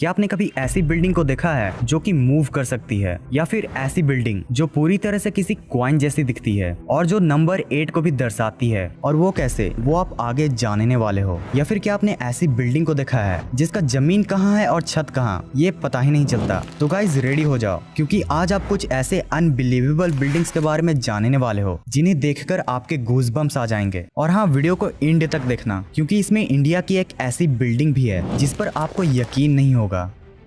क्या आपने कभी ऐसी बिल्डिंग को देखा है जो कि मूव कर सकती है, या फिर ऐसी बिल्डिंग जो पूरी तरह से किसी कॉइन जैसी दिखती है और जो नंबर 8 को भी दर्शाती है? और वो कैसे, वो आप आगे जानने वाले हो। या फिर क्या आपने ऐसी बिल्डिंग को देखा है जिसका जमीन कहाँ है और छत कहाँ, ये पता ही नहीं चलता? तो गाइज रेडी हो जाओ, क्योंकि आज आप कुछ ऐसे अनबिलीवेबल बिल्डिंग्स के बारे में जानने वाले हो जिन्हें देखकर आपके गूज़बम्प्स आ जाएंगे। और हाँ, वीडियो को एंड तक देखना, क्योंकि इसमें इंडिया की एक ऐसी बिल्डिंग भी है जिस पर आपको यकीन नहीं होगा।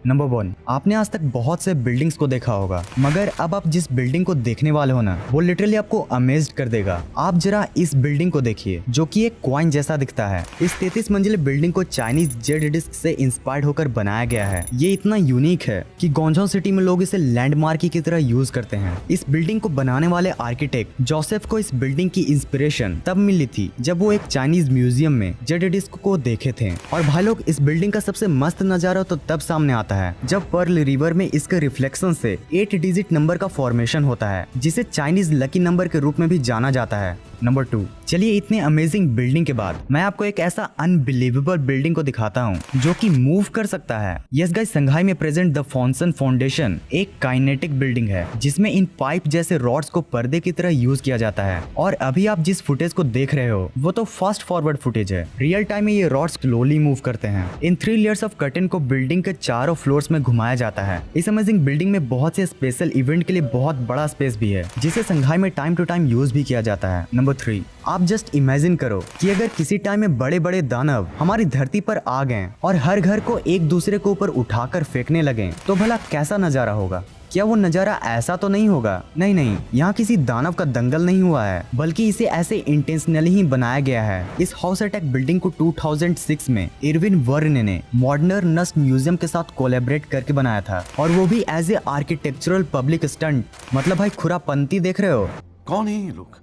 नंबर 1, आपने आज तक बहुत से बिल्डिंग्स को देखा होगा, मगर अब आप जिस बिल्डिंग को देखने वाले हो ना, वो लिटरली आपको अमेज्ड कर देगा। आप जरा इस बिल्डिंग को देखिए, जो कि एक कॉइन जैसा दिखता है। इस 33 मंजिले बिल्डिंग को चाइनीज जेड डिस्क से इंस्पायर्ड होकर बनाया गया है। ये इतना यूनिक है कि गोंजों सिटी में लोग इसे लैंडमार्क की तरह यूज करते हैं। इस बिल्डिंग को बनाने वाले आर्किटेक्ट जोसेफ को इस बिल्डिंग की इंस्पिरेशन तब मिली थी जब वो एक चाइनीज म्यूजियम में जेड डिस्क को देखे थे। और भाई लोग, इस बिल्डिंग का सबसे मस्त नजारा तो तब सामने आता है जब पर्ल रिवर में इसके रिफ्लेक्शन से 8 डिजिट नंबर का फॉर्मेशन होता है, जिसे चाइनीज लकी नंबर के रूप में भी जाना जाता है। नंबर 2, चलिए इतने अमेजिंग बिल्डिंग के बाद मैं आपको एक ऐसा अनबिलीवेबल बिल्डिंग को दिखाता हूँ जो कि मूव कर सकता है। यस गाइस, संघाई में प्रेजेंट द फॉन्सन फाउंडेशन एक काइनेटिक बिल्डिंग है जिसमें इन पाइप जैसे रॉड्स को पर्दे की तरह यूज किया जाता है। और अभी आप जिस फुटेज को देख रहे हो वो तो फास्ट फॉरवर्ड फुटेज है। रियल टाइम में ये रॉड्स स्लोली मूव करते हैं। इन 3 लेयर्स ऑफ कर्टेन को बिल्डिंग के चारों फ्लोर्स में घुमाया जाता है। इस अमेजिंग बिल्डिंग में बहुत से स्पेशल इवेंट के लिए बहुत बड़ा स्पेस भी है, जिसे संघाई में टाइम टू टाइम यूज भी किया जाता है। नंबर 3, आप जस्ट इमेजिन करो कि अगर किसी टाइम में बड़े बड़े दानव हमारी धरती पर आ गए और हर घर को एक दूसरे के ऊपर उठाकर फेंकने लगे, तो भला कैसा नजारा होगा? क्या वो नजारा ऐसा तो नहीं होगा? नहीं, यहाँ किसी दानव का दंगल नहीं हुआ है, बल्कि इसे ऐसे इंटेंशनली ही बनाया गया है। इस हाउस अटैक बिल्डिंग को 2006 में इरविन वर्न ने मॉडर्न नस्ट म्यूजियम के साथ कोलैबोरेट करके बनाया था, और वो भी as a architectural public stunt. मतलब भाई, खुरापंती देख रहे हो? कौन है ये लोग?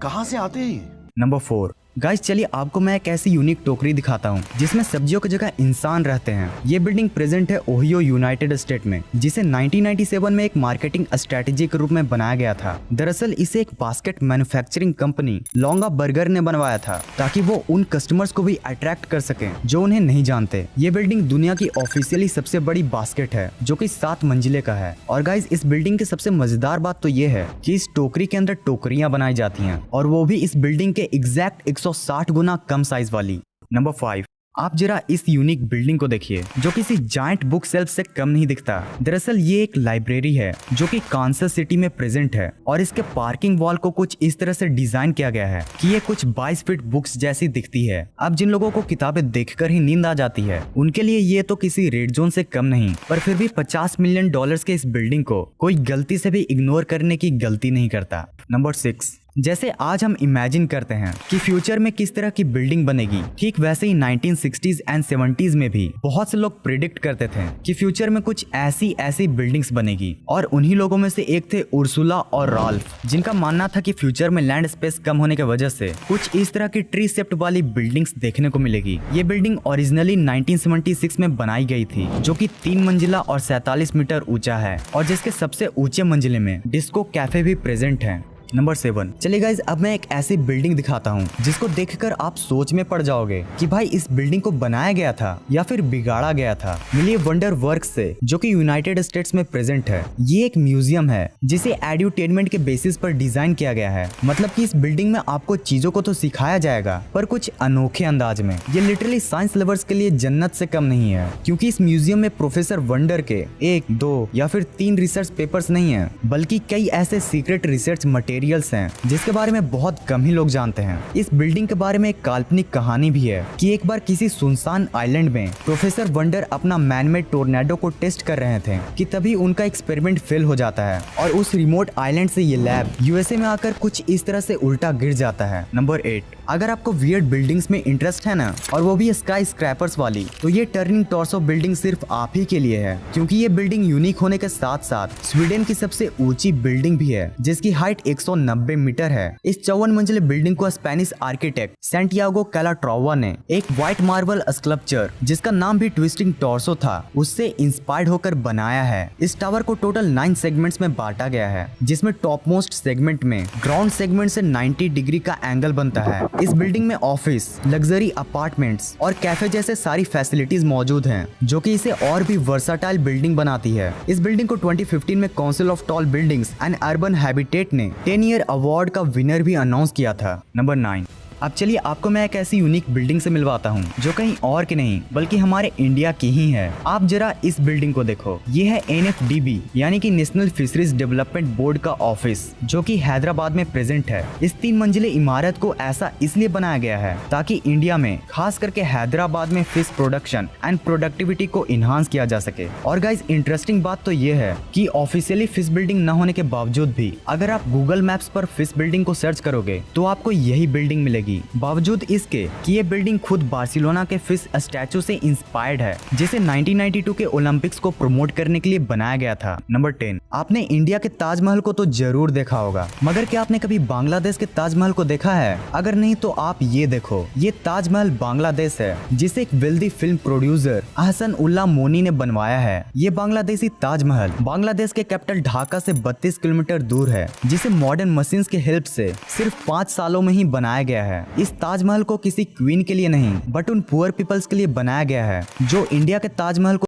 कहाँ से आते हैं? नंबर 4, गाइस चलिए आपको मैं एक ऐसी यूनिक टोकरी दिखाता हूँ जिसमें सब्जियों की जगह इंसान रहते हैं। ये बिल्डिंग प्रेजेंट है ओहियो, यूनाइटेड स्टेट में, जिसे 1997 में एक मार्केटिंग स्ट्रेटेजी के रूप में बनाया गया था। दरअसल इसे एक बास्केट मैन्युफैक्चरिंग कंपनी लोंगा बर्गर ने बनवाया था, ताकि वो उन कस्टमर्स को भी अट्रैक्ट कर सके जो उन्हें नहीं जानते। ये बिल्डिंग दुनिया की ऑफिशियली सबसे बड़ी बास्केट है, जो कि 7 मंजिले का है। और गाइस, इस बिल्डिंग की सबसे मजेदार बात तो ये है कि इस टोकरी के अंदर टोकरियां बनाई जाती हैं, और वो भी इस बिल्डिंग के एग्जैक्ट 160 गुना कम साइज वाली। नंबर 5, आप जरा इस यूनिक बिल्डिंग को देखिए, जो किसी जायंट बुक सेल्फ से कम नहीं दिखता। दरअसल ये एक लाइब्रेरी है जो कि कांसास सिटी में प्रेजेंट है, और इसके पार्किंग वॉल को कुछ इस तरह से डिजाइन किया गया है कि ये कुछ 22 फीट बुक्स जैसी दिखती है। अब जिन लोगों को किताबें देखकर ही नींद आ जाती है, उनके लिए ये तो किसी रेड जोन से कम नहीं, पर फिर भी $50 मिलियन के इस बिल्डिंग को कोई गलती से भी इग्नोर करने की गलती नहीं करता। नंबर 6, जैसे आज हम इमेजिन करते हैं कि फ्यूचर में किस तरह की बिल्डिंग बनेगी, ठीक वैसे ही 1960s एंड 70s में भी बहुत से लोग प्रिडिक्ट करते थे कि फ्यूचर में कुछ ऐसी बिल्डिंग्स बनेगी। और उन्हीं लोगों में से एक थे उर्सुला और राल्फ, जिनका मानना था कि फ्यूचर में लैंड स्पेस कम होने की वजह से कुछ इस तरह की ट्री शेप्ड वाली बिल्डिंग्स देखने को मिलेगी। ये बिल्डिंग ओरिजिनली 1976 में बनाई गई थी, जो कि 3 मंजिला और 47 मीटर ऊंचा है, और जिसके सबसे ऊंचे मंजिले में डिस्को कैफे भी प्रेजेंट है। नंबर 7, चलिए गाइज अब मैं एक ऐसी बिल्डिंग दिखाता हूँ जिसको देखकर आप सोच में पड़ जाओगे कि भाई इस बिल्डिंग को बनाया गया था या फिर बिगाड़ा गया था। मिलिए वंडर वर्क्स से, जो कि यूनाइटेड स्टेट्स में प्रेजेंट है। ये एक म्यूजियम है जिसे एड्यूटेनमेंट के बेसिस पर डिजाइन किया गया है। मतलब कि इस बिल्डिंग में आपको चीजों को तो सिखाया जाएगा, पर कुछ अनोखे अंदाज में। ये लिटरली साइंस लवर्स के लिए जन्नत से कम नहीं है, क्योंकि इस म्यूजियम में प्रोफेसर वंडर के 1, 2 या फिर 3 रिसर्च पेपर्स नहीं है, बल्कि कई ऐसे सीक्रेट रिसर्च मटेरियल्स हैं जिसके बारे में बहुत कम ही लोग जानते हैं। इस बिल्डिंग के बारे में एक काल्पनिक कहानी भी है कि एक बार किसी सुनसान आइलैंड में प्रोफेसर वंडर अपना मैनमेड टोर्नेडो को टेस्ट कर रहे थे कि तभी उनका एक्सपेरिमेंट फेल हो जाता है, और उस रिमोट आइलैंड से ये लैब यूएसए में आकर कुछ इस तरह से उल्टा गिर जाता है। नंबर 8, अगर आपको वियर्ड बिल्डिंग्स में इंटरेस्ट है ना, और वो भी स्काई स्क्रैपर्स वाली, तो ये टर्निंग टॉर्सो बिल्डिंग सिर्फ आप ही के लिए है, क्योंकि ये बिल्डिंग यूनिक होने के साथ साथ स्वीडन की सबसे ऊंची बिल्डिंग भी है, जिसकी हाइट 190 मीटर है। इस 54 मंजिले बिल्डिंग को स्पेनिश आर्किटेक्ट सैंटियागो कैलाट्रोवा ने एक व्हाइट मार्बल स्कल्पचर, जिसका नाम भी ट्विस्टिंग टॉर्सो था, उससे इंस्पायर्ड होकर बनाया है। इस टावर को टोटल 9 सेगमेंट्स में बांटा गया है, जिसमें टॉप मोस्ट सेगमेंट में ग्राउंड सेगमेंट से 90 डिग्री का एंगल बनता है, इस बिल्डिंग में ऑफिस, लग्जरी अपार्टमेंट्स और कैफे जैसे सारी फैसिलिटीज मौजूद हैं, जो कि इसे और भी वर्साटाइल बिल्डिंग बनाती है। इस बिल्डिंग को 2015 में council of tall buildings and urban habitat ने 10 ईयर अवार्ड का विनर भी अनाउंस किया था। नंबर 9। अब चलिए आपको मैं एक ऐसी यूनिक बिल्डिंग से मिलवाता हूँ जो कहीं और की नहीं बल्कि हमारे इंडिया की ही है। आप जरा इस बिल्डिंग को देखो। ये है NFDB यानी कि नेशनल फिशरीज डेवलपमेंट बोर्ड का ऑफिस, जो कि हैदराबाद में प्रेजेंट है। इस 3 मंजिले इमारत को ऐसा इसलिए बनाया गया है ताकि इंडिया में खास करके हैदराबाद में फिश प्रोडक्शन एंड प्रोडक्टिविटी को इन्हांस किया जा सके। और गाइज इंटरेस्टिंग बात तो ये है कि ऑफिशियली फिश बिल्डिंग न होने के बावजूद भी अगर आप गूगल मैप्स पर फिश बिल्डिंग को सर्च करोगे तो आपको यही बिल्डिंग मिलेगी, बावजूद इसके कि ये बिल्डिंग खुद बार्सिलोना के फिश स्टैचू से इंस्पायर्ड है, जिसे 1992 के ओलंपिक्स को प्रमोट करने के लिए बनाया गया था। नंबर 10। आपने इंडिया के ताजमहल को तो जरूर देखा होगा, मगर क्या आपने कभी बांग्लादेश के ताजमहल को देखा है? अगर नहीं तो आप ये देखो, ये ताजमहल बांग्लादेश है, जिसे एक wealthy film producer Ahsan Ullah Moni ने बनवाया है। ये बांग्लादेशी ताजमहल बांग्लादेश के कैपिटल ढाका से 32 किलोमीटर दूर है, जिसे मॉडर्न मशीन्स के हेल्प से सिर्फ 5 सालों में ही बनाया गया है। इस ताजमहल को किसी क्वीन के लिए नहीं बट उन पुअर पीपल्स के लिए बनाया गया है, जो इंडिया के ताजमहल को